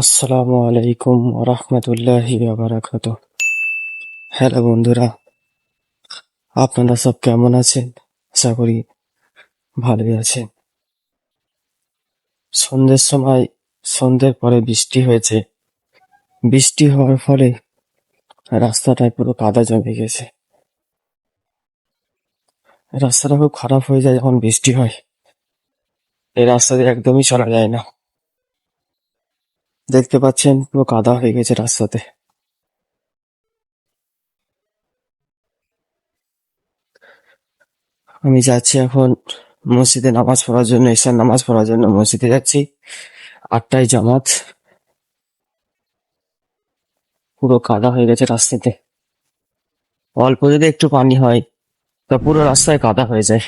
আসসালামু আলাইকুম রহমতুল্লাহি বারাকাতু। হ্যালো বন্ধুরা, আপনারা সব কেমন আছেন? আশা করি ভালোই আছেন। সন্ধ্যের পরে বৃষ্টি হয়েছে। বৃষ্টি হওয়ার ফলে রাস্তাটায় পুরো কাদা জমে গেছে। রাস্তাটা খুব খারাপ হয়ে যায় যখন বৃষ্টি হয়। এই রাস্তা দিয়ে একদমই চলা যায় না। দেখতে পাচ্ছেন পুরো কাদা হয়ে গেছে রাস্তাতে। আমি যাচ্ছি এখন মসজিদে নামাজ পড়ার জন্য, ঈশার নামাজ পড়ার জন্য মসজিদে যাচ্ছি। 8টায় জামাত। পুরো কাদা হয়ে গেছে রাস্তাতে। অল্প যদি একটু পানি হয় তা পুরো রাস্তায় কাদা হয়ে যায়।